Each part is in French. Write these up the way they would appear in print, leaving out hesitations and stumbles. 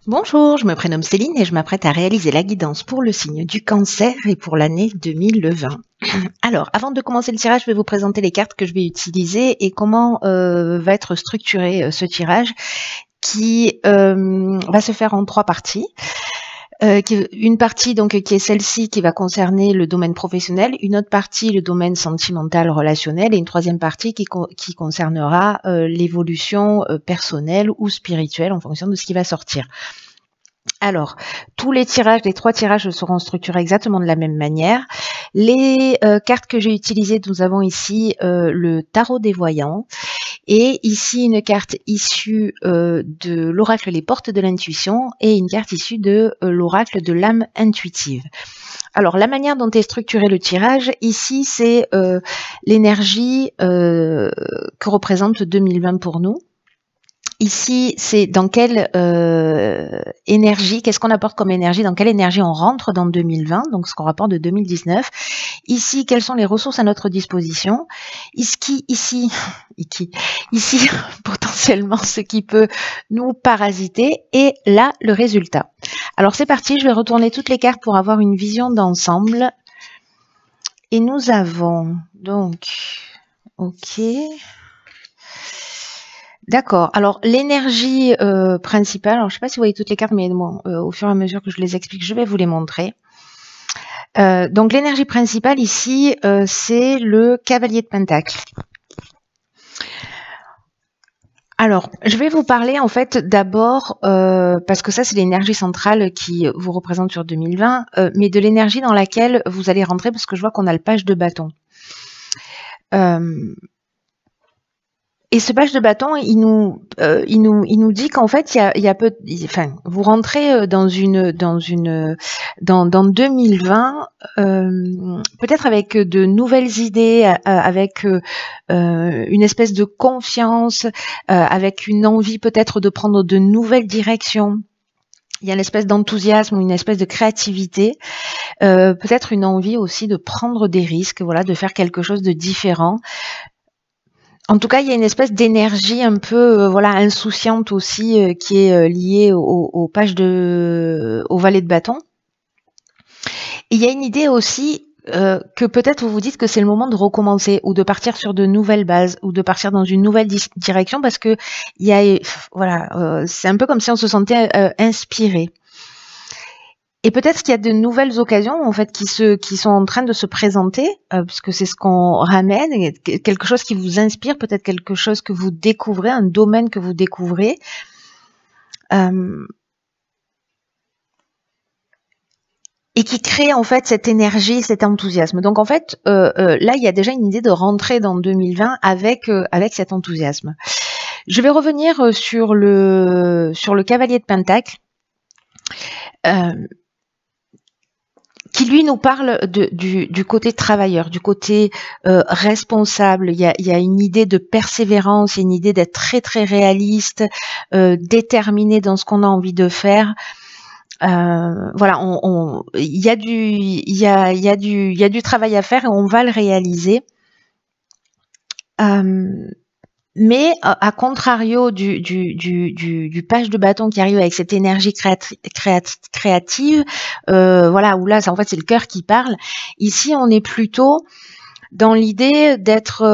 Bonjour, je me prénomme Céline et je m'apprête à réaliser la guidance pour le signe du Cancer et pour l'année 2020. Alors, avant de commencer le tirage, je vais vous présenter les cartes que je vais utiliser et comment va être structuré ce tirage qui va se faire en 3 parties. Une partie donc qui est celle-ci qui va concerner le domaine professionnel, une autre partie le domaine sentimental relationnel et une troisième partie qui concernera l'évolution personnelle ou spirituelle en fonction de ce qui va sortir. Alors, tous les tirages, les 3 tirages seront structurés exactement de la même manière. Les cartes que j'ai utilisées, nous avons ici le tarot des voyants et ici une carte issue de l'oracle Les Portes de l'intuition et une carte issue de l'oracle de l'âme intuitive. Alors, la manière dont est structuré le tirage, ici, c'est l'énergie que représente 2020 pour nous. Ici, c'est dans quelle énergie, qu'est-ce qu'on apporte comme énergie, dans quelle énergie on rentre dans 2020, donc ce qu'on rapporte de 2019. Ici, quelles sont les ressources à notre disposition. Ici, potentiellement, ce qui peut nous parasiter. Et là, le résultat. Alors, c'est parti, je vais retourner toutes les cartes pour avoir une vision d'ensemble. Et nous avons donc, ok... D'accord. Alors l'énergie principale, alors je ne sais pas si vous voyez toutes les cartes, mais bon, au fur et à mesure que je les explique, je vais vous les montrer. Donc l'énergie principale ici, c'est le cavalier de Pentacle. Alors, je vais vous parler en fait d'abord, parce que ça c'est l'énergie centrale qui vous représente sur 2020, mais de l'énergie dans laquelle vous allez rentrer, parce que je vois qu'on a le page de bâton. Et ce page de bâton, il nous dit qu'en fait, vous rentrez dans 2020, peut-être avec de nouvelles idées, avec une espèce de confiance, avec une envie peut-être de prendre de nouvelles directions. Il y a une espèce d'enthousiasme ou une espèce de créativité, peut-être une envie aussi de prendre des risques, voilà, de faire quelque chose de différent. En tout cas, il y a une espèce d'énergie un peu insouciante aussi qui est liée au valet de bâton. Et il y a une idée aussi que peut-être vous vous dites que c'est le moment de recommencer ou de partir sur de nouvelles bases ou de partir dans une nouvelle direction parce que c'est un peu comme si on se sentait inspiré. Et peut-être qu'il y a de nouvelles occasions en fait qui sont en train de se présenter, puisque c'est ce qu'on ramène, quelque chose qui vous inspire, peut-être quelque chose que vous découvrez, un domaine que vous découvrez. Et qui crée en fait cette énergie, cet enthousiasme. Donc en fait, là il y a déjà une idée de rentrer dans 2020 avec cet enthousiasme. Je vais revenir sur le cavalier de Pentacle. Qui lui nous parle du côté travailleur, du côté responsable. Il y a une idée de persévérance, il y a une idée d'être très très réaliste, déterminé dans ce qu'on a envie de faire. Voilà, il y a du travail à faire et on va le réaliser. Mais à contrario du page de bâton qui arrive avec cette énergie créative, où là, en fait, c'est le cœur qui parle. Ici, on est plutôt dans l'idée d'être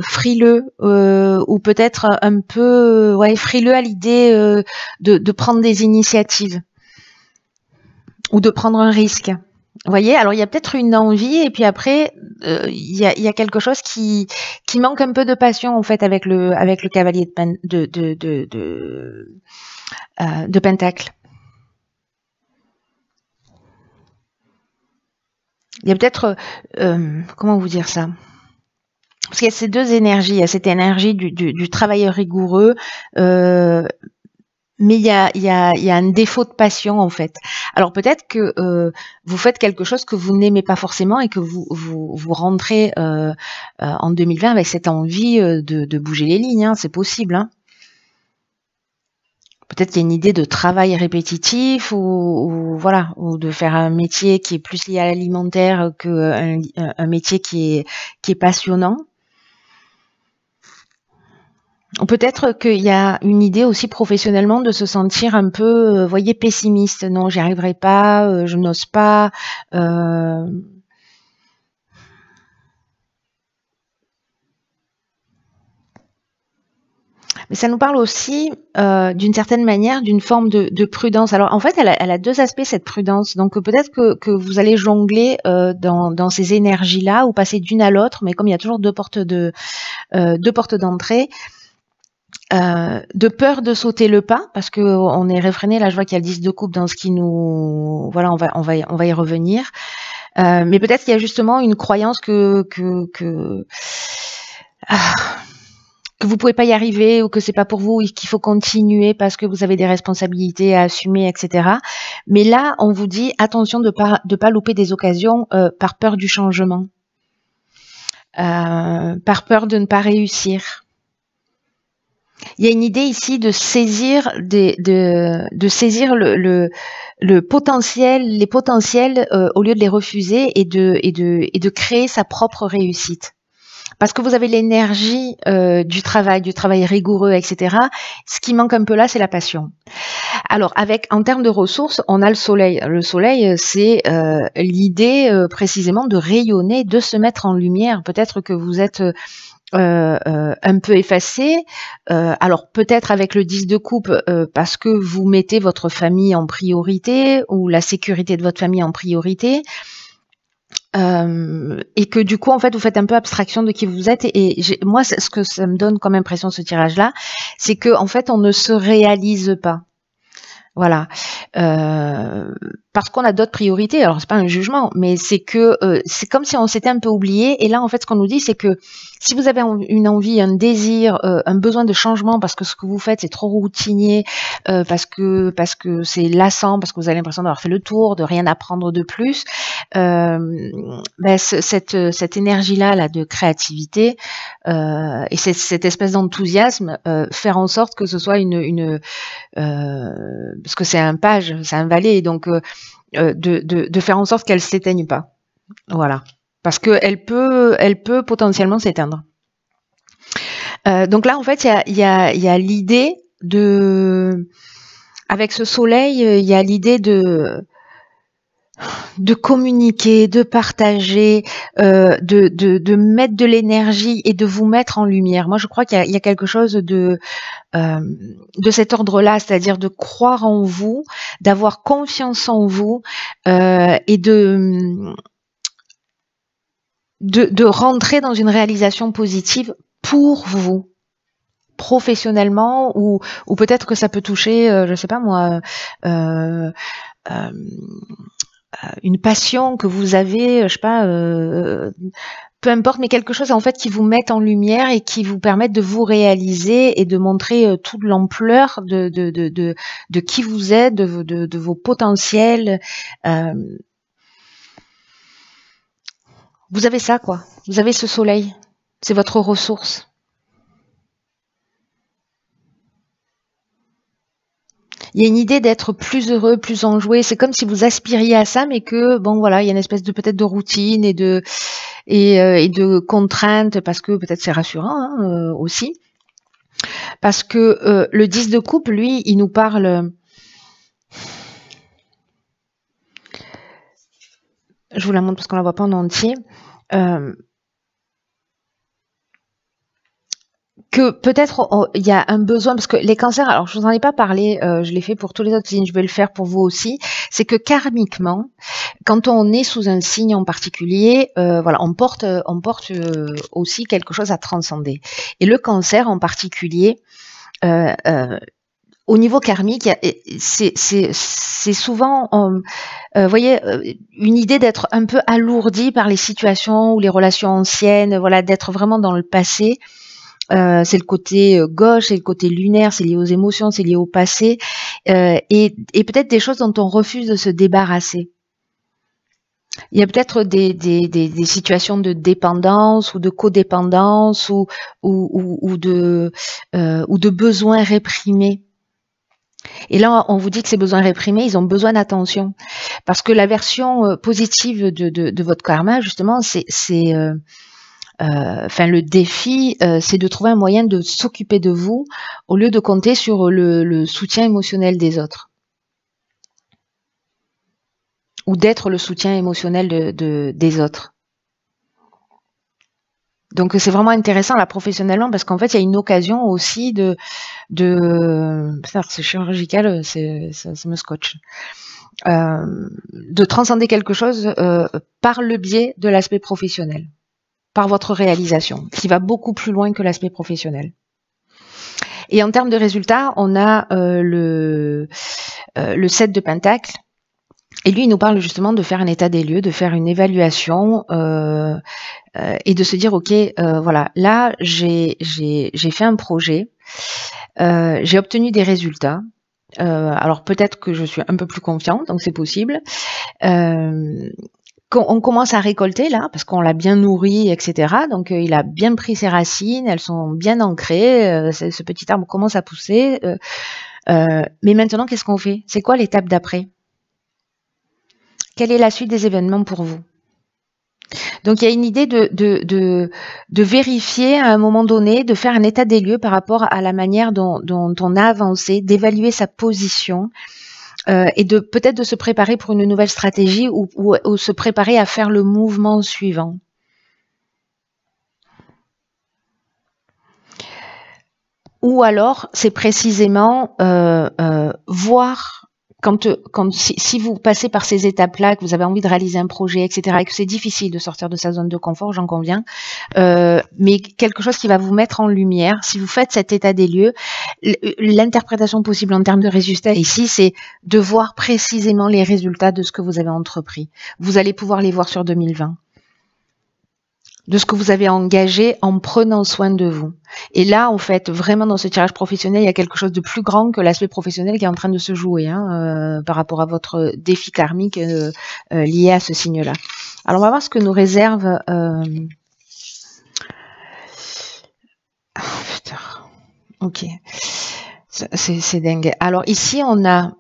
frileux ou peut-être un peu frileux à l'idée de prendre des initiatives ou de prendre un risque. Vous voyez, alors il y a peut-être une envie et puis après il y a quelque chose qui manque un peu de passion en fait avec le cavalier de Pentacle. Il y a peut-être comment vous dire ça? Parce qu'il y a ces deux énergies, il y a cette énergie du travailleur rigoureux. Mais il y a un défaut de passion en fait. Alors peut-être que vous faites quelque chose que vous n'aimez pas forcément et que vous rentrez en 2020 avec cette envie de bouger les lignes. Hein, c'est possible. Hein. Peut-être qu'il y a une idée de travail répétitif ou de faire un métier qui est plus lié à l'alimentaire qu'un métier qui est passionnant. Peut-être qu'il y a une idée aussi professionnellement de se sentir un peu, voyez, pessimiste. Non, j'y arriverai pas, je n'ose pas. euh, Mais ça nous parle aussi, d'une certaine manière, d'une forme de prudence. Alors en fait, elle a deux aspects, cette prudence. Donc peut-être que vous allez jongler dans ces énergies-là ou passer d'une à l'autre, mais comme il y a toujours deux portes d'entrée, de peur de sauter le pas, parce que on est réfréné. Là, je vois qu'il y a le 10 de coupe dans ce qui nous... Voilà, on va y revenir. Mais peut-être qu'il y a justement une croyance que vous pouvez pas y arriver ou que c'est pas pour vous et qu'il faut continuer parce que vous avez des responsabilités à assumer, etc. Mais là, on vous dit attention de pas louper des occasions par peur du changement, par peur de ne pas réussir. Il y a une idée ici de saisir de saisir le potentiel, les potentiels au lieu de les refuser et de créer sa propre réussite. Parce que vous avez l'énergie du travail rigoureux, etc. Ce qui manque un peu là, c'est la passion. Alors, en termes de ressources, on a le soleil. Le soleil, c'est l'idée précisément de rayonner, de se mettre en lumière. Peut-être que vous êtes un peu effacé. Alors, peut-être avec le 10 de coupe, parce que vous mettez votre famille en priorité ou la sécurité de votre famille en priorité. Et que du coup, en fait, vous faites un peu abstraction de qui vous êtes. Et moi, ce que ça me donne comme impression, ce tirage-là, c'est que en fait, on ne se réalise pas. Voilà. Parce qu'on a d'autres priorités. Alors, c'est pas un jugement, mais c'est que c'est comme si on s'était un peu oublié. Et là, en fait, ce qu'on nous dit, c'est que si vous avez une envie, un désir, un besoin de changement, parce que ce que vous faites, c'est trop routinier, parce que c'est lassant, parce que vous avez l'impression d'avoir fait le tour, de rien apprendre de plus, cette énergie-là là, de créativité et cette espèce d'enthousiasme, faire en sorte que ce soit parce que c'est un page, c'est un valet, donc de faire en sorte qu'elle s'éteigne pas. Voilà. Parce qu'elle peut potentiellement s'éteindre. Donc là, en fait, il y a l'idée de... Avec ce soleil, il y a l'idée de communiquer, de partager, de mettre de l'énergie et de vous mettre en lumière. Moi, je crois qu'il y a quelque chose de cet ordre-là, c'est-à-dire de croire en vous, d'avoir confiance en vous et de rentrer dans une réalisation positive pour vous, professionnellement, ou peut-être que ça peut toucher, je sais pas moi, une passion que vous avez, je sais pas, peu importe, mais quelque chose en fait qui vous mette en lumière et qui vous permette de vous réaliser et de montrer toute l'ampleur de qui vous êtes, de vos potentiels. Vous avez ça, quoi. Vous avez ce soleil. C'est votre ressource. Il y a une idée d'être plus heureux, plus enjoué. C'est comme si vous aspiriez à ça, mais que bon, voilà, il y a une espèce de peut-être de routine et de contraintes, parce que peut-être c'est rassurant hein, aussi. Parce que le 10 de coupe, lui, il nous parle. Je vous la montre parce qu'on la voit pas en entier. Que peut-être il y a un besoin, parce que les cancers, alors je vous en ai pas parlé, je l'ai fait pour tous les autres signes, je vais le faire pour vous aussi, c'est que karmiquement, quand on est sous un signe en particulier, voilà, on porte aussi quelque chose à transcender. Et le cancer en particulier, au niveau karmique, c'est souvent, vous voyez, une idée d'être un peu alourdi par les situations ou les relations anciennes, voilà, d'être vraiment dans le passé. C'est le côté gauche, c'est le côté lunaire, c'est lié aux émotions, c'est lié au passé, et peut-être des choses dont on refuse de se débarrasser. Il y a peut-être des situations de dépendance ou de codépendance ou de besoins réprimés. Et là, on vous dit que ces besoins réprimés, ils ont besoin d'attention. Parce que la version positive de votre karma, justement, c'est Enfin, le défi, c'est de trouver un moyen de s'occuper de vous au lieu de compter sur le soutien émotionnel des autres. Ou d'être le soutien émotionnel des autres. Donc c'est vraiment intéressant là professionnellement parce qu'en fait il y a une occasion aussi c'est chirurgical, ça me scotche, de transcender quelque chose par le biais de l'aspect professionnel, par votre réalisation, qui va beaucoup plus loin que l'aspect professionnel. Et en termes de résultats, on a le 7 de Pentacle. Et lui, il nous parle justement de faire un état des lieux, de faire une évaluation et de se dire, ok, voilà, là, j'ai fait un projet, j'ai obtenu des résultats. Alors peut-être que je suis un peu plus confiante, donc c'est possible. On commence à récolter là, parce qu'on l'a bien nourri, etc. Donc il a bien pris ses racines, elles sont bien ancrées, ce petit arbre commence à pousser. Mais maintenant, qu'est-ce qu'on fait? C'est quoi l'étape d'après? Quelle est la suite des événements pour vous? Donc il y a une idée de vérifier à un moment donné, de faire un état des lieux par rapport à la manière dont on a avancé, d'évaluer sa position et de peut-être de se préparer pour une nouvelle stratégie ou se préparer à faire le mouvement suivant. Ou alors c'est précisément voir si vous passez par ces étapes-là, que vous avez envie de réaliser un projet, etc., et que c'est difficile de sortir de sa zone de confort, j'en conviens, mais quelque chose qui va vous mettre en lumière, si vous faites cet état des lieux, l'interprétation possible en termes de résultats ici, c'est de voir précisément les résultats de ce que vous avez entrepris. Vous allez pouvoir les voir sur 2020. De ce que vous avez engagé en prenant soin de vous. Et là, en fait, vraiment dans ce tirage professionnel, il y a quelque chose de plus grand que l'aspect professionnel qui est en train de se jouer par rapport à votre défi karmique lié à ce signe-là. Alors, on va voir ce que nous réserve... Oh, putain. Ok. C'est dingue. Alors, ici, on a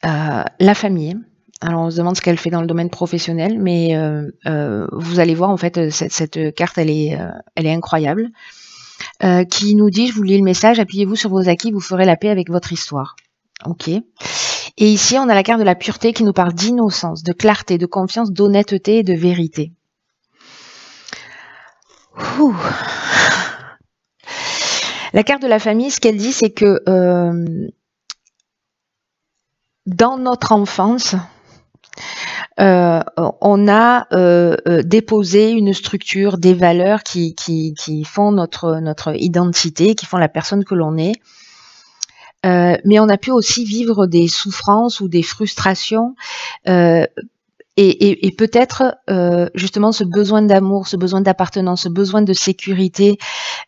la famille. Alors on se demande ce qu'elle fait dans le domaine professionnel, mais vous allez voir en fait cette carte elle est incroyable, qui nous dit, je vous lis le message, appuyez-vous sur vos acquis, vous ferez la paix avec votre histoire. Ok. Et ici on a la carte de la pureté qui nous parle d'innocence, de clarté, de confiance, d'honnêteté et de vérité. Ouh. La carte de la famille, ce qu'elle dit, c'est que dans notre enfance, on a déposé une structure, des valeurs qui font notre identité, qui font la personne que l'on est. Mais on a pu aussi vivre des souffrances ou des frustrations et peut-être justement ce besoin d'amour, ce besoin d'appartenance, ce besoin de sécurité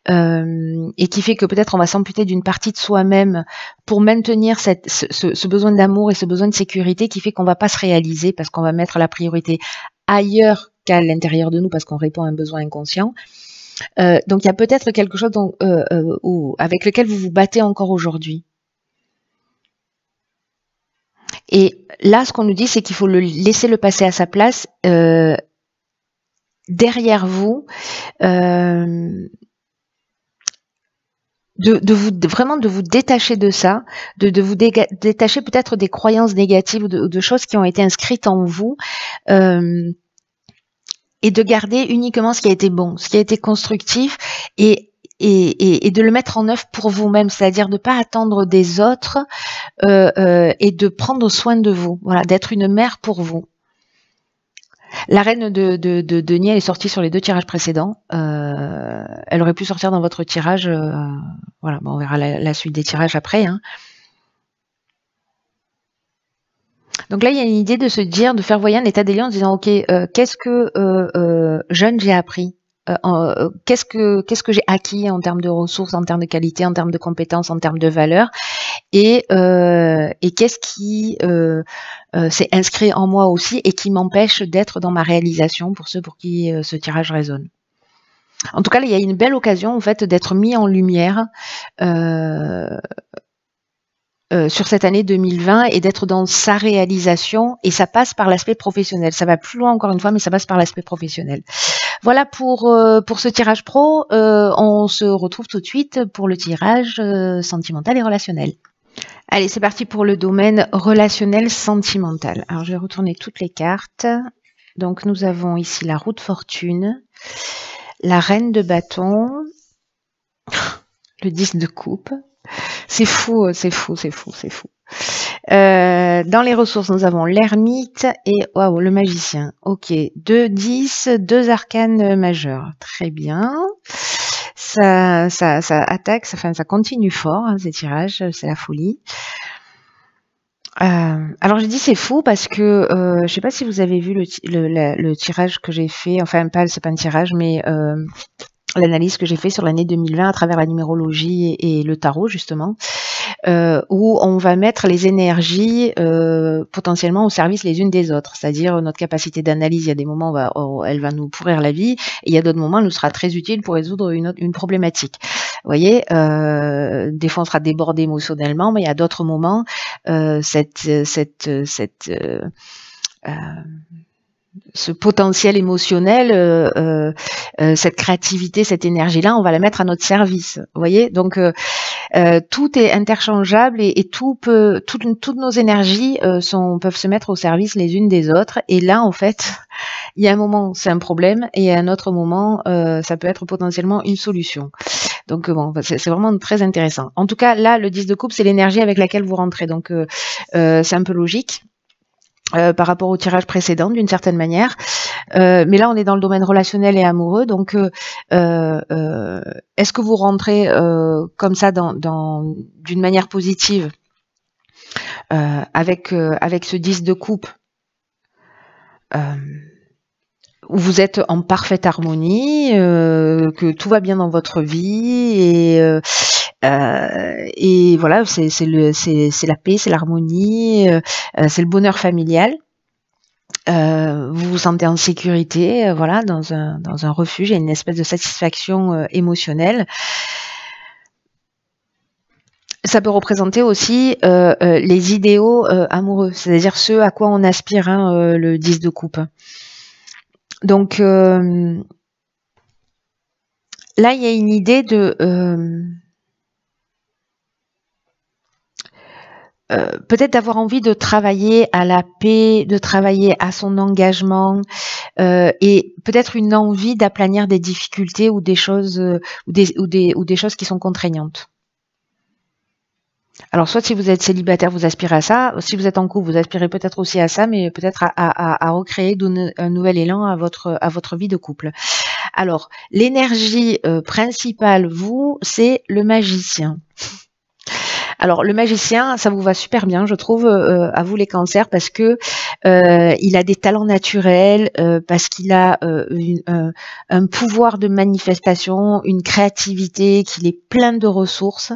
et qui fait que peut-être on va s'amputer d'une partie de soi-même pour maintenir ce besoin d'amour et ce besoin de sécurité qui fait qu'on va pas se réaliser parce qu'on va mettre la priorité ailleurs qu'à l'intérieur de nous parce qu'on répond à un besoin inconscient. Donc il y a peut-être quelque chose avec lequel vous vous battez encore aujourd'hui. Et là, ce qu'on nous dit, c'est qu'il faut laisser le passé à sa place. Derrière vous, vraiment de vous détacher de ça, de vous détacher peut-être des croyances négatives ou de choses qui ont été inscrites en vous, et de garder uniquement ce qui a été bon, ce qui a été constructif, et de le mettre en œuvre pour vous-même, c'est-à-dire de ne pas attendre des autres et de prendre soin de vous, voilà, d'être une mère pour vous. La reine de Denis, elle est sortie sur les 2 tirages précédents. Elle aurait pu sortir dans votre tirage. Voilà, bon, on verra la suite des tirages après. Hein. Donc là, il y a une idée de se dire, de faire voyer un état des lieux en se disant, ok, qu'est-ce que jeune j'ai appris, qu'est-ce que j'ai acquis en termes de ressources, en termes de qualité, en termes de compétences, en termes de valeurs, et qu'est-ce qui s'est inscrit en moi aussi et qui m'empêche d'être dans ma réalisation pour ceux pour qui ce tirage résonne. En tout cas, il y a une belle occasion en fait d'être mis en lumière sur cette année 2020 et d'être dans sa réalisation, et ça passe par l'aspect professionnel. Ça va plus loin encore une fois, mais ça passe par l'aspect professionnel. Voilà pour ce tirage pro. On se retrouve tout de suite pour le tirage sentimental et relationnel. Allez, c'est parti pour le domaine relationnel sentimental. Alors, je vais retourner toutes les cartes. Donc, nous avons ici la roue de fortune, la reine de bâton, le 10 de coupe. C'est fou, c'est fou, c'est fou, c'est fou. Dans les ressources, nous avons l'ermite et waouh, le magicien. Ok, 2 10, 2 arcanes majeurs. Très bien. Ça attaque, ça continue fort, hein, ces tirages, c'est la folie. Alors j'ai dit c'est fou parce que je sais pas si vous avez vu le tirage que j'ai fait, enfin c'est pas un tirage, mais l'analyse que j'ai fait sur l'année 2020 à travers la numérologie et le tarot justement, où on va mettre les énergies potentiellement au service les unes des autres, c'est-à-dire notre capacité d'analyse. Il y a des moments où elle va nous pourrir la vie, et il y a d'autres moments où elle nous sera très utile pour résoudre une problématique. Vous voyez, des fois on sera débordé émotionnellement, mais il y a d'autres moments, ce potentiel émotionnel, cette créativité, cette énergie-là, on va la mettre à notre service. Vous voyez, donc tout est interchangeable et toutes nos énergies peuvent se mettre au service les unes des autres. Et là, en fait, il y a un moment c'est un problème et à un autre moment, ça peut être potentiellement une solution. Donc bon, c'est vraiment très intéressant. En tout cas, là, le 10 de coupe, c'est l'énergie avec laquelle vous rentrez. Donc c'est un peu logique. Par rapport au tirage précédent d'une certaine manière, mais là on est dans le domaine relationnel et amoureux, donc est-ce que vous rentrez comme ça d'une manière positive avec ce 10 de coupe, où vous êtes en parfaite harmonie, que tout va bien dans votre vie et voilà, c'est la paix, c'est l'harmonie, c'est le bonheur familial. Vous vous sentez en sécurité, voilà, dans un refuge, il y a une espèce de satisfaction émotionnelle. Ça peut représenter aussi les idéaux amoureux, c'est-à-dire ceux à quoi on aspire, hein, le 10 de coupe. Donc là, il y a une idée de peut-être d'avoir envie de travailler à la paix, de travailler à son engagement, et peut-être une envie d'aplanir des difficultés ou des choses ou des choses qui sont contraignantes. Alors soit si vous êtes célibataire, vous aspirez à ça, si vous êtes en couple, vous aspirez peut-être aussi à ça, mais peut-être à recréer, donner un nouvel élan à votre vie de couple. Alors l'énergie principale, c'est le magicien. Alors le magicien, ça vous va super bien, je trouve, à vous les cancers, parce que il a des talents naturels, parce qu'il a un pouvoir de manifestation, une créativité, qu'il est plein de ressources.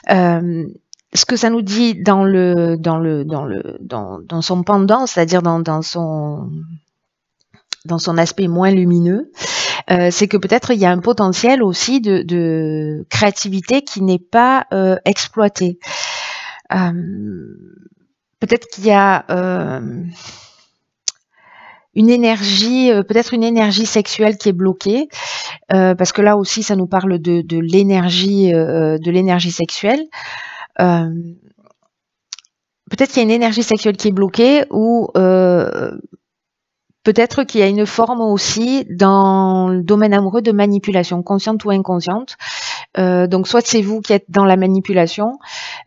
Ce que ça nous dit dans son pendant, c'est-à-dire dans son aspect moins lumineux, c'est que peut-être il y a un potentiel aussi de créativité qui n'est pas exploité. Peut-être qu'il y a une énergie, peut-être une énergie sexuelle qui est bloquée, parce que là aussi ça nous parle de l'énergie sexuelle. Peut-être qu'il y a une énergie sexuelle qui est bloquée, ou peut-être qu'il y a une forme aussi dans le domaine amoureux de manipulation, consciente ou inconsciente. Donc soit c'est vous qui êtes dans la manipulation.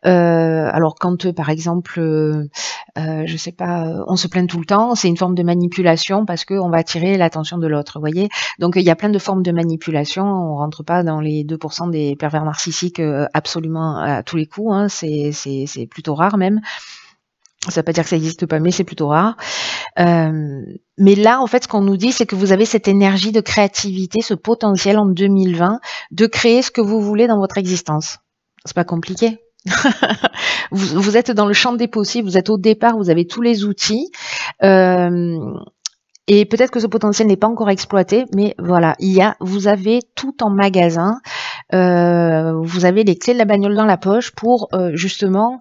Alors quand par exemple, je sais pas, on se plaint tout le temps, c'est une forme de manipulation parce qu'on va attirer l'attention de l'autre, vous voyez. Donc il y a plein de formes de manipulation. On rentre pas dans les 2% des pervers narcissiques absolument à tous les coups, hein. C'est plutôt rare même. Ça veut pas dire que ça n'existe pas, mais c'est plutôt rare. Mais là, en fait, ce qu'on nous dit, c'est que vous avez cette énergie de créativité, ce potentiel en 2020 de créer ce que vous voulez dans votre existence. C'est pas compliqué. Vous êtes dans le champ des possibles, vous êtes au départ, vous avez tous les outils. Et peut-être que ce potentiel n'est pas encore exploité, mais voilà, vous avez tout en magasin vous avez les clés de la bagnole dans la poche pour justement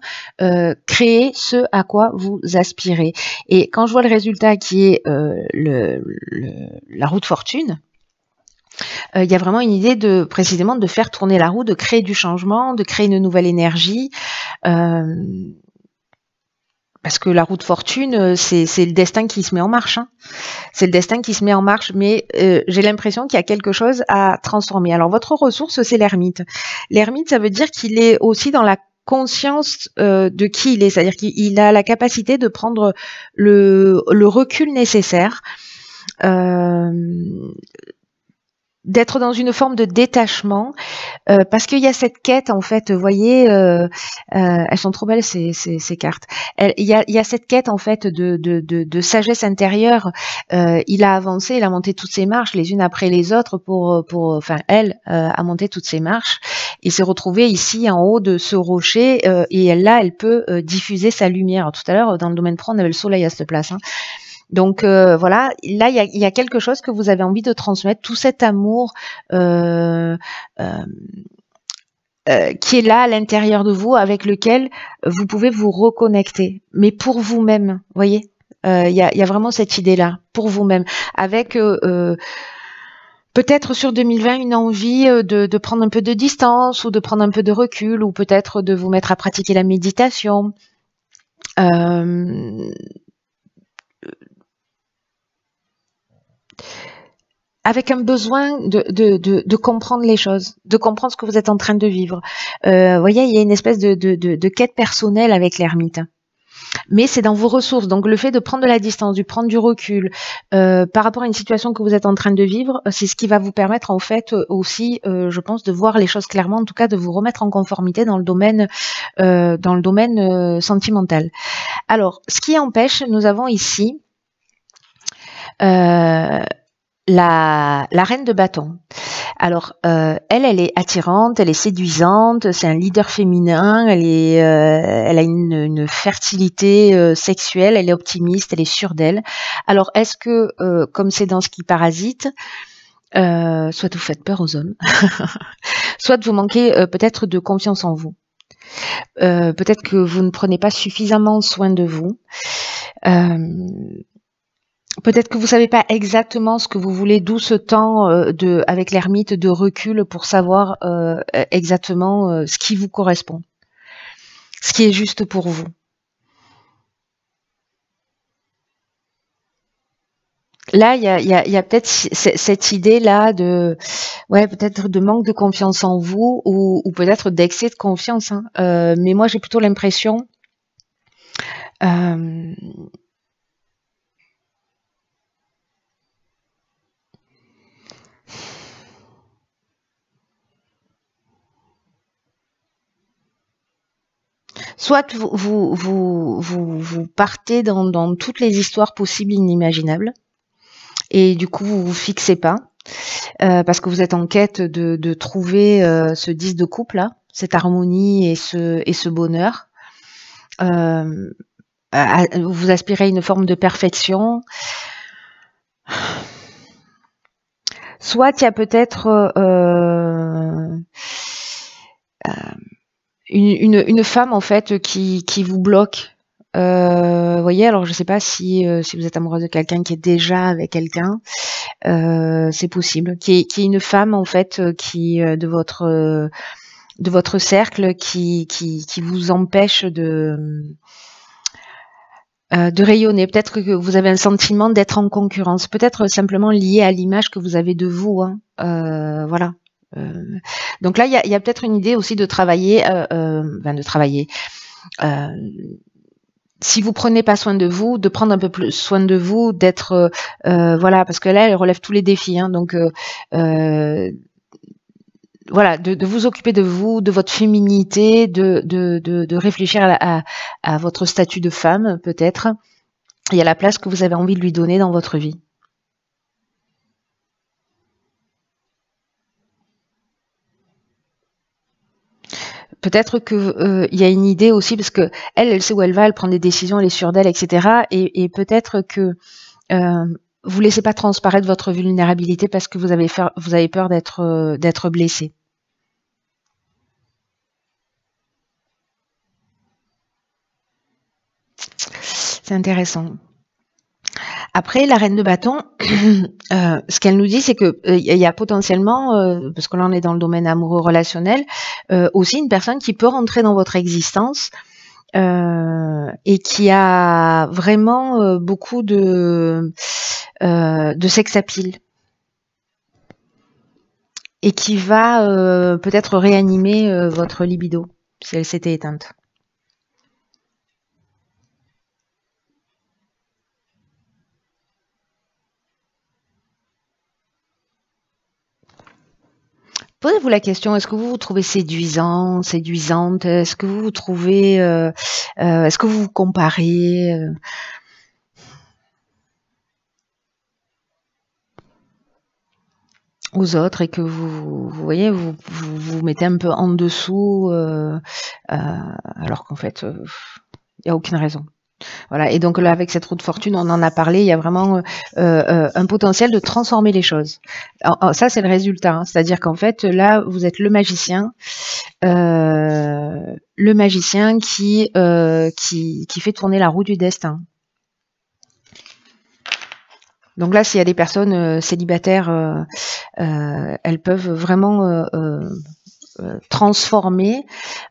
créer ce à quoi vous aspirez. Et quand je vois le résultat qui est la roue de fortune, il y a vraiment une idée de précisément de faire tourner la roue, de créer du changement, de créer une nouvelle énergie. Parce que la roue de fortune, c'est le destin qui se met en marche. Hein. C'est le destin qui se met en marche, mais j'ai l'impression qu'il y a quelque chose à transformer. Alors, votre ressource, c'est l'ermite. L'ermite, ça veut dire qu'il est aussi dans la conscience de qui il est. C'est-à-dire qu'il a la capacité de prendre le recul nécessaire, d'être dans une forme de détachement, parce qu'il y a cette quête, en fait, vous voyez, elles sont trop belles ces cartes. Il y a cette quête, en fait, de sagesse intérieure. Il a avancé, il a monté toutes ses marches, les unes après les autres, enfin, elle a monté toutes ses marches. Il s'est retrouvé ici, en haut de ce rocher, et là, elle peut diffuser sa lumière. Alors, tout à l'heure, dans le domaine pro, on avait le soleil à cette place, hein. Donc voilà, là il y a quelque chose que vous avez envie de transmettre, tout cet amour qui est là à l'intérieur de vous, avec lequel vous pouvez vous reconnecter, mais pour vous-même, voyez, il y a vraiment cette idée-là, pour vous-même, avec peut-être sur 2020 une envie de prendre un peu de distance ou de prendre un peu de recul, ou peut-être de vous mettre à pratiquer la méditation. Avec un besoin de comprendre les choses, de comprendre ce que vous êtes en train de vivre. Vous voyez, il y a une espèce de quête personnelle avec l'ermite. Mais c'est dans vos ressources. Donc le fait de prendre de la distance, de prendre du recul par rapport à une situation que vous êtes en train de vivre, c'est ce qui va vous permettre en fait aussi, je pense, de voir les choses clairement, en tout cas de vous remettre en conformité dans le domaine sentimental. Alors, ce qui empêche, nous avons ici la reine de bâton. Alors, elle est attirante, elle est séduisante, c'est un leader féminin, elle a une fertilité sexuelle, elle est optimiste, elle est sûre d'elle. Alors, est-ce que, comme c'est dans ce qui parasite, soit vous faites peur aux hommes, soit vous manquez peut-être de confiance en vous. Peut-être que vous ne prenez pas suffisamment soin de vous. Peut-être que vous savez pas exactement ce que vous voulez, d'où ce temps avec l'ermite de recul pour savoir exactement ce qui vous correspond, ce qui est juste pour vous. Là, il y a peut-être cette idée-là de, ouais, peut-être de manque de confiance en vous ou peut-être d'excès de confiance. Hein. Mais moi, j'ai plutôt l'impression soit vous partez dans toutes les histoires possibles et inimaginables, et du coup vous vous fixez pas, parce que vous êtes en quête de trouver ce 10 de couple là, cette harmonie et ce bonheur. Vous aspirez à une forme de perfection. Soit il y a peut-être une femme en fait qui vous bloque. Vous voyez, alors je sais pas si vous êtes amoureuse de quelqu'un qui est déjà avec quelqu'un, c'est possible. Qui est une femme en fait qui de votre cercle qui vous empêche de rayonner. Peut-être que vous avez un sentiment d'être en concurrence, peut-être simplement lié à l'image que vous avez de vous. Hein. Voilà. Donc là, il y a peut-être une idée aussi de travailler, si vous prenez pas soin de vous, de prendre un peu plus soin de vous, d'être, voilà, parce que là, elle relève tous les défis. Hein, donc voilà, de vous occuper de vous, de votre féminité, de réfléchir à votre statut de femme, peut-être, et à la place que vous avez envie de lui donner dans votre vie. Peut-être que il y a une idée aussi, parce que elle sait où elle va, elle prend des décisions, elle est sûre d'elle, etc. Et peut-être que vous laissez pas transparaître votre vulnérabilité parce que vous avez peur d'être blessé. C'est intéressant. Après, la reine de bâton, ce qu'elle nous dit, c'est que il y a potentiellement, parce que là on est dans le domaine amoureux relationnel, aussi une personne qui peut rentrer dans votre existence et qui a vraiment beaucoup de sex appeal et qui va peut-être réanimer votre libido si elle s'était éteinte. Posez-vous la question, est-ce que vous vous trouvez séduisant, séduisante? Est-ce que vous vous trouvez, est-ce que vous vous comparez aux autres et que vous voyez, vous mettez un peu en dessous, alors qu'en fait, il n'y a aucune raison. Voilà. Et donc là, avec cette roue de fortune, on en a parlé, il y a vraiment un potentiel de transformer les choses. Alors, ça, c'est le résultat. Hein. C'est-à-dire qu'en fait, là, vous êtes le magicien qui fait tourner la roue du destin. Donc là, s'il y a des personnes célibataires, elles peuvent vraiment transformer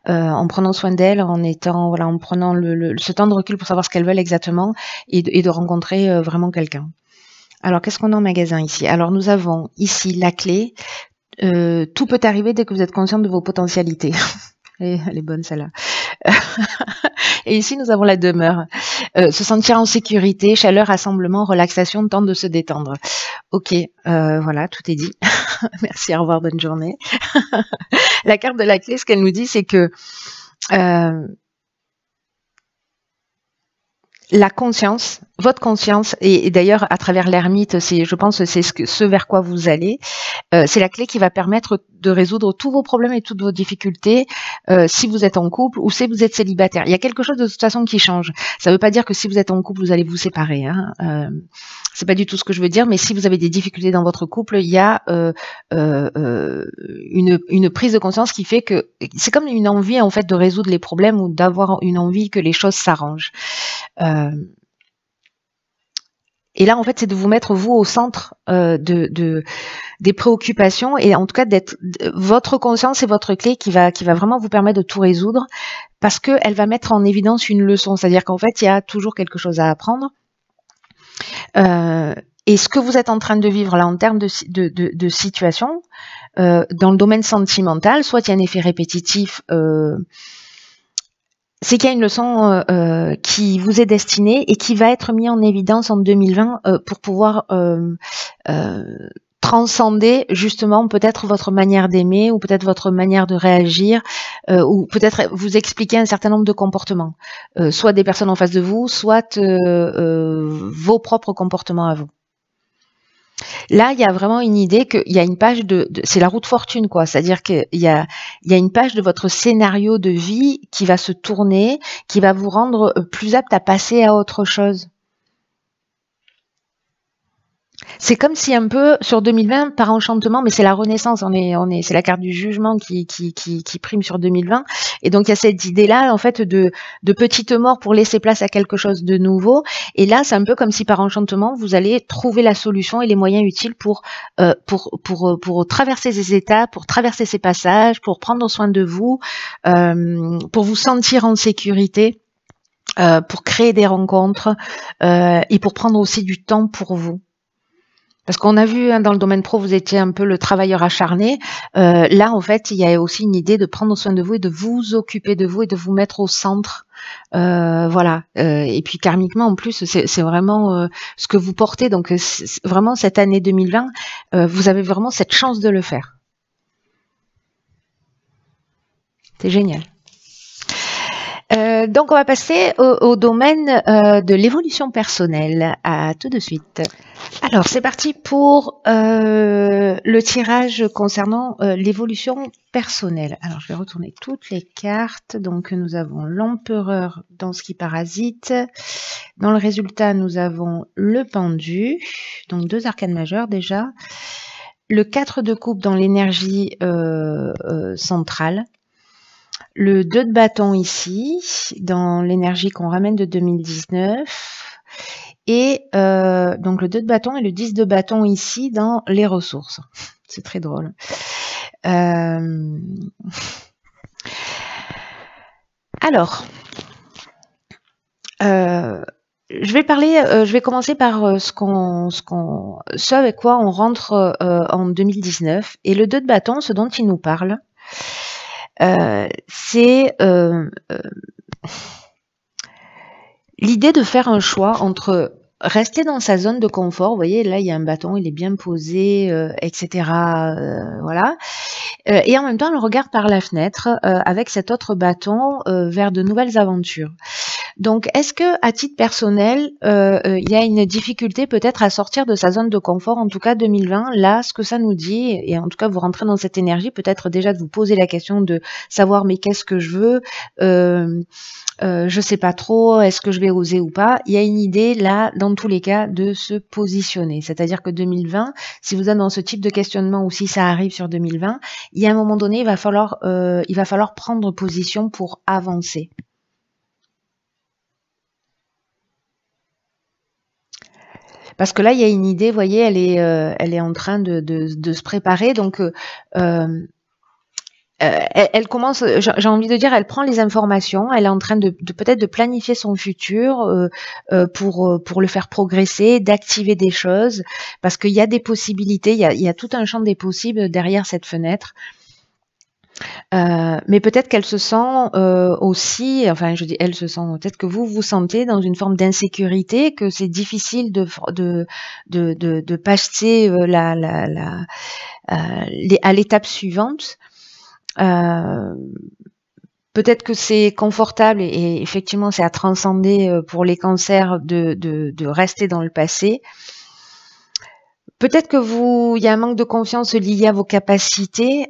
en prenant soin d'elles, en étant, voilà, en prenant ce temps de recul pour savoir ce qu'elles veulent exactement et de rencontrer vraiment quelqu'un. Alors, qu'est-ce qu'on a en magasin ici? Alors, nous avons ici la clé. Tout peut arriver dès que vous êtes consciente de vos potentialités. Et elle est bonne celle-là. Et ici, nous avons la demeure. Se sentir en sécurité, chaleur, rassemblement, relaxation, temps de se détendre. Ok, voilà, tout est dit. Merci, au revoir, bonne journée. La carte de la clé, ce qu'elle nous dit, c'est que la conscience, votre conscience, et d'ailleurs à travers l'ermite, je pense c'est ce vers quoi vous allez, c'est la clé qui va permettre de résoudre tous vos problèmes et toutes vos difficultés si vous êtes en couple ou si vous êtes célibataire. Il y a quelque chose de toute façon qui change. Ça ne veut pas dire que si vous êtes en couple, vous allez vous séparer. Hein. C'est pas du tout ce que je veux dire, mais si vous avez des difficultés dans votre couple, il y a une prise de conscience qui fait que c'est comme une envie en fait de résoudre les problèmes ou d'avoir une envie que les choses s'arrangent. Et là, en fait, c'est de vous mettre, vous, au centre des préoccupations et en tout cas d'être votre conscience et votre clé qui va vraiment vous permettre de tout résoudre parce qu'elle va mettre en évidence une leçon. C'est-à-dire qu'en fait, il y a toujours quelque chose à apprendre. Et ce que vous êtes en train de vivre là en termes de situation, dans le domaine sentimental, soit il y a un effet répétitif, c'est qu'il y a une leçon qui vous est destinée et qui va être mise en évidence en 2020 pour pouvoir transcender justement peut-être votre manière d'aimer ou peut-être votre manière de réagir ou peut-être vous expliquer un certain nombre de comportements, soit des personnes en face de vous, soit vos propres comportements à vous. Là, il y a vraiment une idée qu'il y a une page c'est la roue de fortune, quoi. C'est-à-dire qu'il y a une page de votre scénario de vie qui va se tourner, qui va vous rendre plus apte à passer à autre chose. C'est comme si un peu sur 2020 par enchantement, mais c'est la renaissance, c'est la carte du jugement qui prime sur 2020. Et donc il y a cette idée-là en fait de petite mort pour laisser place à quelque chose de nouveau. Et là c'est un peu comme si par enchantement vous allez trouver la solution et les moyens utiles pour traverser ces étapes, pour traverser ces passages, pour prendre soin de vous, pour vous sentir en sécurité, pour créer des rencontres et pour prendre aussi du temps pour vous. Parce qu'on a vu hein, dans le domaine pro, vous étiez un peu le travailleur acharné. Là, en fait, il y a aussi une idée de prendre soin de vous et de vous occuper de vous et de vous mettre au centre. Voilà. Et puis karmiquement, en plus, c'est vraiment ce que vous portez. Donc, vraiment, cette année 2020, vous avez vraiment cette chance de le faire. C'est génial. Donc, on va passer au domaine de l'évolution personnelle. À tout de suite. Alors, c'est parti pour le tirage concernant l'évolution personnelle. Alors, je vais retourner toutes les cartes. Donc, nous avons l'empereur dans ce qui parasite. Dans le résultat, nous avons le pendu. Donc, 2 arcanes majeures déjà. Le 4 de coupe dans l'énergie centrale. Le 2 de bâton ici, dans l'énergie qu'on ramène de 2019. Et donc le 2 de bâton et le 10 de bâton ici dans les ressources. C'est très drôle. Alors, je vais commencer par ce avec quoi on rentre en 2019. Et le 2 de bâton, ce dont il nous parle, c'est l'idée de faire un choix entre rester dans sa zone de confort. Vous voyez, là, il y a un bâton, il est bien posé, etc. Voilà. Et en même temps, on le regarde par la fenêtre avec cet autre bâton vers de nouvelles aventures. Donc, est-ce que, à titre personnel, il y a une difficulté peut-être à sortir de sa zone de confort? En tout cas, 2020, là, ce que ça nous dit, et en tout cas, vous rentrez dans cette énergie, peut-être déjà de vous poser la question de savoir, mais qu'est-ce que je veux? Je sais pas trop, est-ce que je vais oser ou pas? Il y a une idée là, dans tous les cas, de se positionner. C'est-à-dire que 2020, si vous êtes dans ce type de questionnement ou si ça arrive sur 2020, il y a un moment donné, il va falloir prendre position pour avancer. Parce que là, il y a une idée, vous voyez, elle est en train de se préparer. Donc, elle commence, j'ai envie de dire, elle prend les informations, elle est en train de peut-être de planifier son futur pour le faire progresser, d'activer des choses, parce qu'il y a des possibilités, il y a tout un champ des possibles derrière cette fenêtre. Mais peut-être qu'elle se sent aussi, enfin je dis elle se sent, peut-être que vous vous sentez dans une forme d'insécurité, que c'est difficile de passer à l'étape suivante. Peut-être que c'est confortable et effectivement c'est à transcender pour les cancers de rester dans le passé. Peut-être que il y a un manque de confiance lié à vos capacités.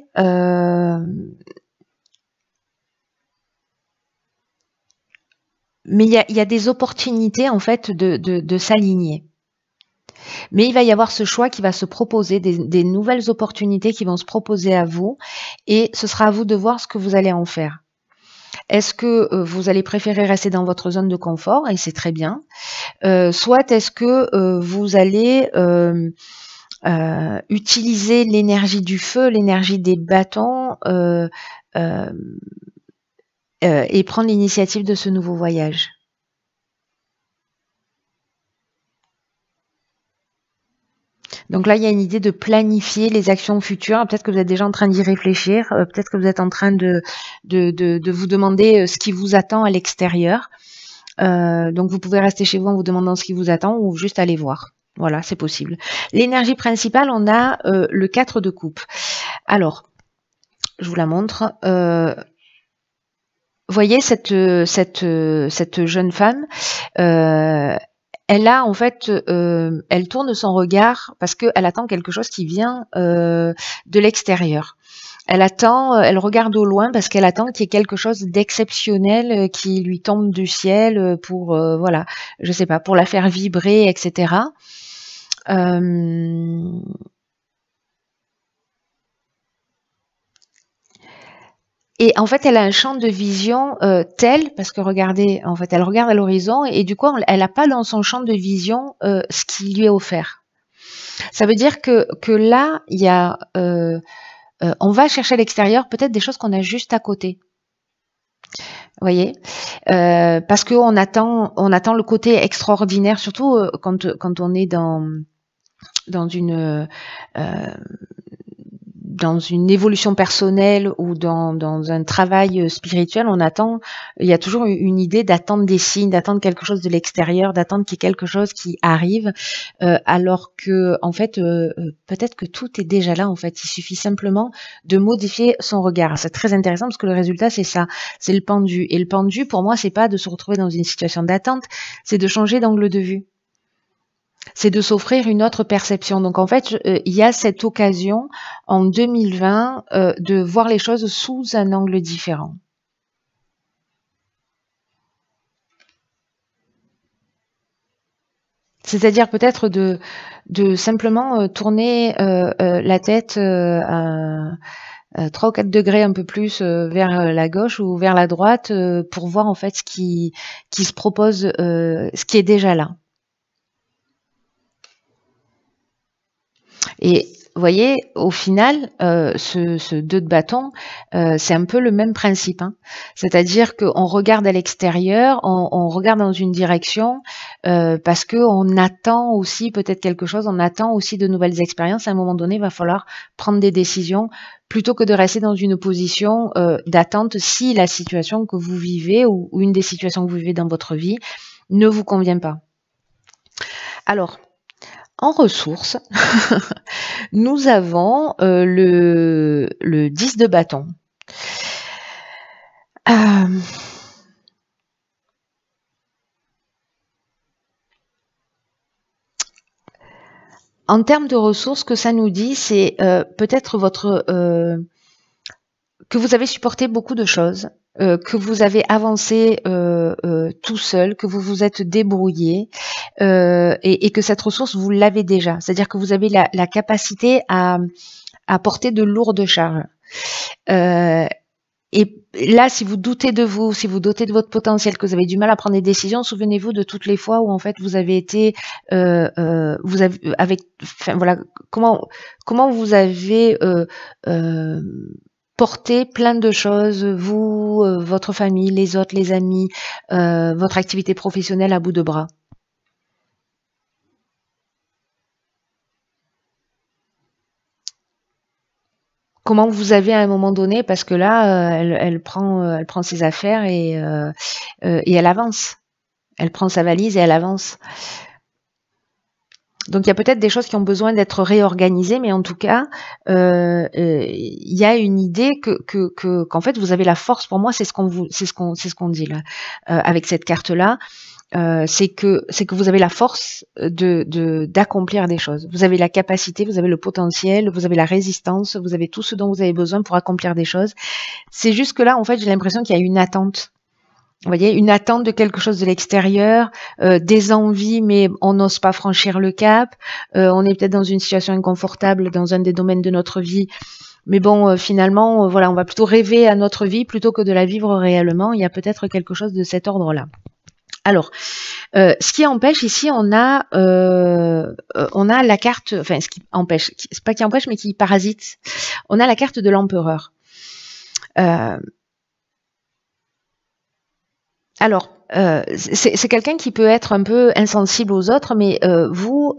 Mais il y a des opportunités en fait de s'aligner. Mais il va y avoir ce choix qui va se proposer, des nouvelles opportunités qui vont se proposer à vous, et ce sera à vous de voir ce que vous allez en faire. Est-ce que vous allez préférer rester dans votre zone de confort, et c'est très bien, soit est-ce que vous allez utiliser l'énergie du feu, l'énergie des bâtons, et prendre l'initiative de ce nouveau voyage. Donc là, il y a une idée de planifier les actions futures. Peut-être que vous êtes déjà en train d'y réfléchir. Peut-être que vous êtes en train de vous demander ce qui vous attend à l'extérieur. Donc vous pouvez rester chez vous en vous demandant ce qui vous attend ou juste aller voir. Voilà, c'est possible. L'énergie principale, on a le 4 de coupe. Alors, je vous la montre. Voyez cette jeune femme, elle a en fait, elle tourne son regard parce qu'elle attend quelque chose qui vient de l'extérieur. Elle attend, elle regarde au loin parce qu'elle attend qu'il y ait quelque chose d'exceptionnel qui lui tombe du ciel pour, voilà, je sais pas, pour la faire vibrer, etc. Et en fait, elle a un champ de vision tel, parce que regardez, en fait, elle regarde à l'horizon et du coup, elle n'a pas dans son champ de vision ce qui lui est offert. Ça veut dire que là, il y a, on va chercher à l'extérieur peut-être des choses qu'on a juste à côté. Vous voyez, parce qu'on attend le côté extraordinaire, surtout quand on est dans une évolution personnelle ou dans un travail spirituel, il y a toujours une idée d'attendre des signes, d'attendre quelque chose de l'extérieur, d'attendre qu'il y ait quelque chose qui arrive, alors que en fait, peut-être que tout est déjà là. En fait, il suffit simplement de modifier son regard. C'est très intéressant parce que le résultat, c'est ça, c'est le pendu. Et le pendu, pour moi, c'est pas de se retrouver dans une situation d'attente, c'est de changer d'angle de vue. C'est de s'offrir une autre perception. Donc en fait, il y a cette occasion en 2020 de voir les choses sous un angle différent. C'est-à-dire peut-être de simplement tourner la tête 3 ou 4 degrés un peu plus vers la gauche ou vers la droite pour voir en fait qui se propose, ce qui est déjà là. Et vous voyez, au final, ce 2 de bâton, c'est un peu le même principe, hein. C'est-à-dire qu'on regarde à l'extérieur, on regarde dans une direction, parce qu'on attend aussi peut-être quelque chose, on attend aussi de nouvelles expériences. À un moment donné, il va falloir prendre des décisions plutôt que de rester dans une position d'attente si la situation que vous vivez ou une des situations que vous vivez dans votre vie ne vous convient pas. Alors, en ressources, nous avons le 10 de bâton. En termes de ressources, ce que ça nous dit, c'est peut-être que vous avez supporté beaucoup de choses, que vous avez avancé tout seul, que vous vous êtes débrouillé et que cette ressource, vous l'avez déjà. C'est-à-dire que vous avez la capacité à porter de lourdes charges. Et là, si vous doutez de vous, si vous doutez de votre potentiel, que vous avez du mal à prendre des décisions, souvenez-vous de toutes les fois où en fait vous avez été, vous avez avec, enfin voilà, comment vous avez porté plein de choses, vous, votre famille, les autres, les amis, votre activité professionnelle à bout de bras. Comment vous avez à un moment donné, parce que là, elle prend ses affaires et elle avance. Elle prend sa valise et elle avance. Donc il y a peut-être des choses qui ont besoin d'être réorganisées, mais en tout cas, il y a une idée qu'en fait vous avez la force. Pour moi, c'est ce qu'on dit là avec cette carte là. C'est que vous avez la force d'accomplir des choses. Vous avez la capacité, vous avez le potentiel, vous avez la résistance, vous avez tout ce dont vous avez besoin pour accomplir des choses. C'est juste que là, en fait, j'ai l'impression qu'il y a une attente. Vous voyez, une attente de quelque chose de l'extérieur, des envies, mais on n'ose pas franchir le cap. On est peut-être dans une situation inconfortable dans un des domaines de notre vie. Mais bon, finalement, voilà, on va plutôt rêver à notre vie plutôt que de la vivre réellement. Il y a peut-être quelque chose de cet ordre-là. Alors, ce qui empêche ici, on a la carte, enfin, ce qui empêche, c'est pas qui empêche, mais qui parasite. On a la carte de l'empereur. Alors, c'est quelqu'un qui peut être un peu insensible aux autres, mais vous,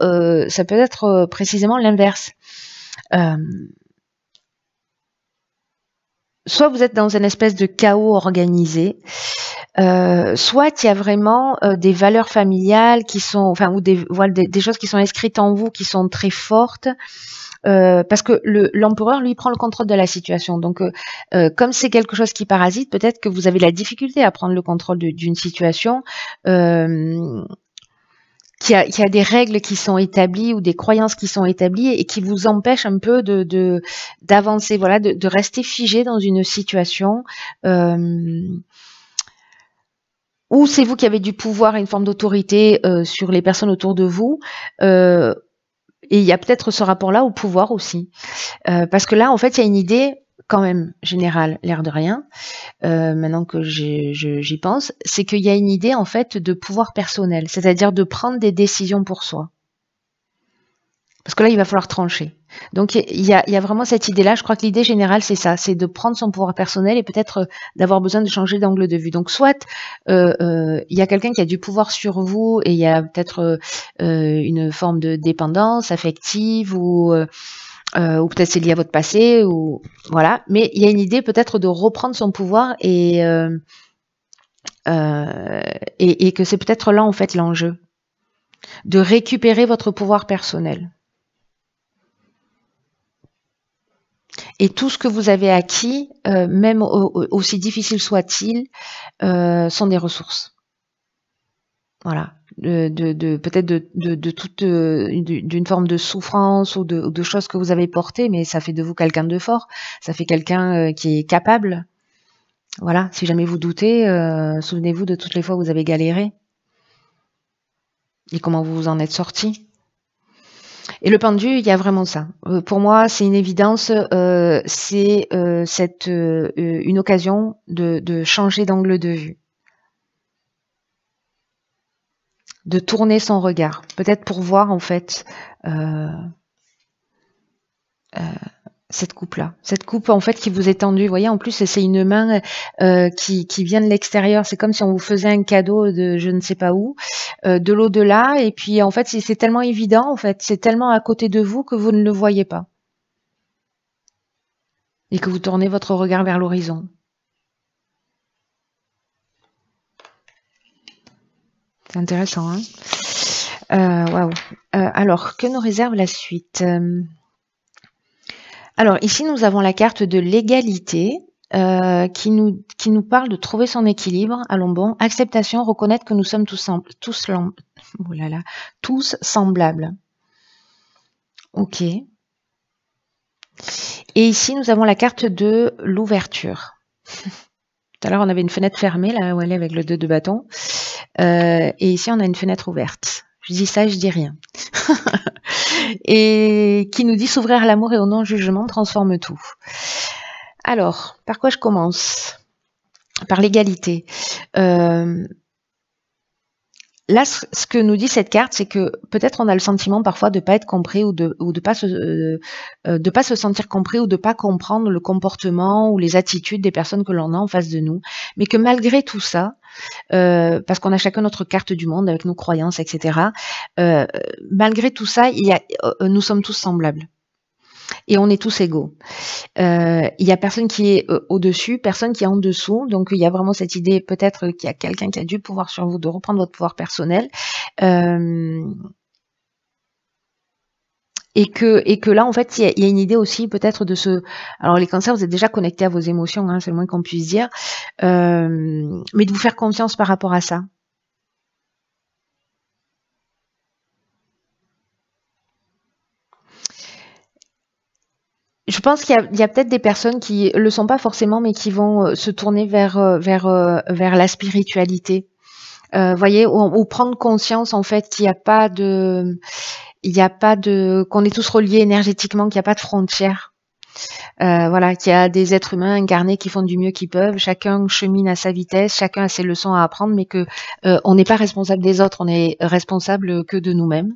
ça peut être précisément l'inverse. Soit vous êtes dans une espèce de chaos organisé, soit il y a vraiment des valeurs familiales qui sont, enfin, ou des choses qui sont inscrites en vous, qui sont très fortes, parce que l'empereur, lui, prend le contrôle de la situation. Donc, comme c'est quelque chose qui parasite, peut-être que vous avez la difficulté à prendre le contrôle d'une situation, qui a des règles qui sont établies ou des croyances qui sont établies et qui vous empêchent un peu d'avancer, voilà, de rester figé dans une situation où c'est vous qui avez du pouvoir et une forme d'autorité sur les personnes autour de vous. Et il y a peut-être ce rapport-là au pouvoir aussi. Parce que là, en fait, il y a une idée quand même générale, l'air de rien, maintenant que j'y pense, c'est qu'il y a une idée en fait de pouvoir personnel, c'est-à-dire de prendre des décisions pour soi. Parce que là, il va falloir trancher. Donc, il y a vraiment cette idée-là. Je crois que l'idée générale, c'est ça, c'est de prendre son pouvoir personnel et peut-être d'avoir besoin de changer d'angle de vue. Donc, soit il y a quelqu'un qui a du pouvoir sur vous et il y a peut-être une forme de dépendance affective ou peut-être c'est lié à votre passé ou voilà. Mais il y a une idée peut-être de reprendre son pouvoir et que c'est peut-être là en fait l'enjeu, de récupérer votre pouvoir personnel. Et tout ce que vous avez acquis, même aussi difficile soit-il, sont des ressources. Voilà, peut-être d'une forme de souffrance ou de choses que vous avez portées, mais ça fait de vous quelqu'un de fort. Ça fait quelqu'un qui est capable. Voilà, si jamais vous doutez, souvenez-vous de toutes les fois où vous avez galéré et comment vous vous en êtes sorti. Et le pendu, il y a vraiment ça. Pour moi, c'est une évidence. C'est une occasion de changer d'angle de vue, de tourner son regard, peut-être pour voir en fait euh, euh, cette coupe-là, cette coupe en fait qui vous est tendue. Vous voyez, en plus, c'est une main qui vient de l'extérieur. C'est comme si on vous faisait un cadeau de je ne sais pas où, de l'au-delà. Et puis en fait, c'est tellement évident, en fait, c'est tellement à côté de vous que vous ne le voyez pas et que vous tournez votre regard vers l'horizon. C'est intéressant, hein. Waouh. Alors, que nous réserve la suite? Alors, ici, nous avons la carte de l'égalité qui nous parle de trouver son équilibre. Allons bon. Acceptation, reconnaître que nous sommes oh là là, tous semblables. Ok. Et ici, nous avons la carte de l'ouverture. Tout à l'heure, on avait une fenêtre fermée, là où elle est avec le 2 de bâton. Et ici, on a une fenêtre ouverte. Je dis ça, je dis rien. Et qui nous dit s'ouvrir à l'amour et au non-jugement transforme tout. Alors, par quoi je commence? Par l'égalité. Là, ce que nous dit cette carte, c'est que peut-être on a le sentiment parfois de pas être compris ou de pas se sentir compris ou de pas comprendre le comportement ou les attitudes des personnes que l'on a en face de nous, mais que malgré tout ça, parce qu'on a chacun notre carte du monde avec nos croyances, etc. Malgré tout ça, nous sommes tous semblables et on est tous égaux. Il y a personne qui est au-dessus, personne qui est en dessous. Donc il y a vraiment cette idée peut-être qu'il y a quelqu'un qui a du pouvoir sur vous, de reprendre votre pouvoir personnel. Et que là, en fait, il y a une idée aussi peut-être de ce... Alors les cancers, vous êtes déjà connectés à vos émotions, hein, c'est le moins qu'on puisse dire. Mais de vous faire confiance par rapport à ça. Je pense qu'il y a peut-être des personnes qui le sont pas forcément, mais qui vont se tourner vers la spiritualité. Voyez, ou prendre conscience en fait qu'il n'y a pas de, qu'on est tous reliés énergétiquement, qu'il n'y a pas de frontières. Voilà, qu'il y a des êtres humains incarnés qui font du mieux qu'ils peuvent, chacun chemine à sa vitesse, chacun a ses leçons à apprendre, mais que on n'est pas responsable des autres, on est responsable que de nous-mêmes.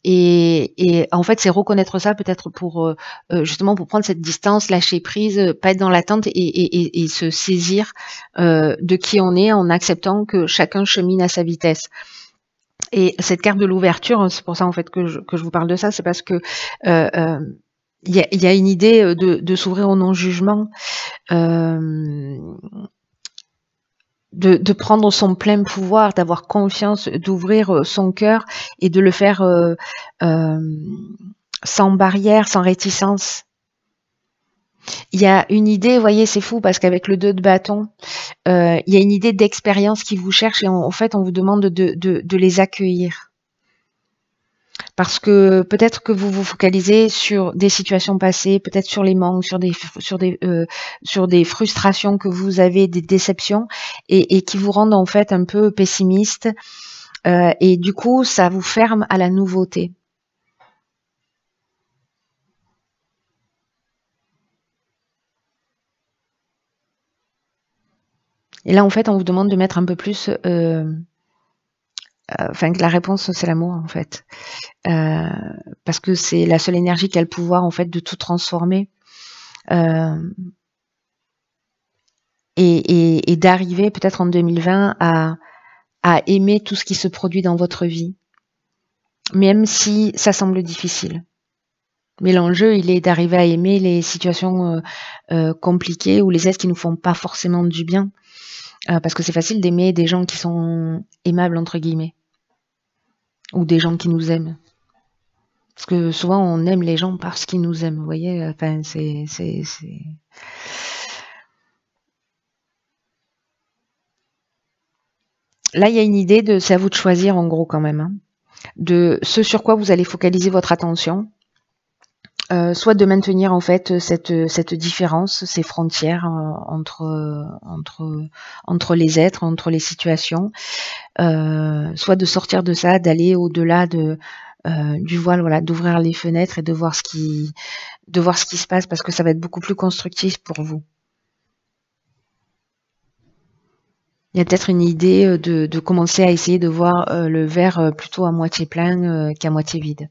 Et en fait, c'est reconnaître ça peut-être pour justement pour prendre cette distance, lâcher prise, pas être dans l'attente et se saisir de qui on est en acceptant que chacun chemine à sa vitesse. Et cette carte de l'ouverture, c'est pour ça en fait que je vous parle de ça, c'est parce que il y a une idée de s'ouvrir au non-jugement, de prendre son plein pouvoir, d'avoir confiance, d'ouvrir son cœur et de le faire sans barrière, sans réticence. Il y a une idée, vous voyez, c'est fou parce qu'avec le 2 de bâton, il y a une idée d'expérience qui vous cherche et en fait, on vous demande de les accueillir. Parce que peut-être que vous vous focalisez sur des situations passées, peut-être sur les manques, sur des frustrations que vous avez, des déceptions, et qui vous rendent en fait un peu pessimiste. Et du coup, ça vous ferme à la nouveauté. Et là, en fait, on vous demande de mettre un peu plus... Enfin, que la réponse, c'est l'amour, en fait. Parce que c'est la seule énergie qui a le pouvoir, en fait, de tout transformer. Et d'arriver, peut-être en 2020, à aimer tout ce qui se produit dans votre vie. Même si ça semble difficile. Mais l'enjeu, il est d'arriver à aimer les situations compliquées ou les êtres qui nous font pas forcément du bien. Parce que c'est facile d'aimer des gens qui sont aimables, entre guillemets. Ou des gens qui nous aiment. Parce que souvent, on aime les gens parce qu'ils nous aiment, vous voyez. Enfin, Là, il y a une idée de... C'est à vous de choisir, en gros, quand même. Hein, de ce sur quoi vous allez focaliser votre attention. Soit de maintenir en fait cette différence, ces frontières entre les êtres, entre les situations, soit de sortir de ça, d'aller au-delà du voile, voilà, d'ouvrir les fenêtres et de voir ce qui se passe parce que ça va être beaucoup plus constructif pour vous. Il y a peut-être une idée de commencer à essayer de voir le verre plutôt à moitié plein qu'à moitié vide.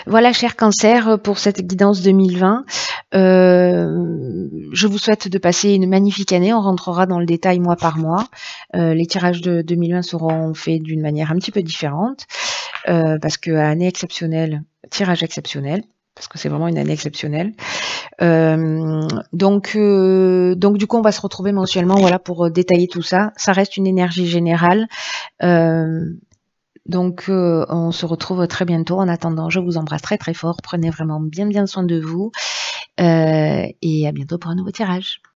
Voilà, cher Cancer, pour cette guidance 2020. Je vous souhaite de passer une magnifique année. On rentrera dans le détail mois par mois. Les tirages de 2020 seront faits d'une manière un petit peu différente parce que année exceptionnelle, tirage exceptionnel, parce que c'est vraiment une année exceptionnelle. Donc du coup, on va se retrouver mensuellement, voilà, pour détailler tout ça. Ça reste une énergie générale. Donc, on se retrouve très bientôt. En attendant, je vous embrasse très très fort. Prenez vraiment bien soin de vous. Et à bientôt pour un nouveau tirage.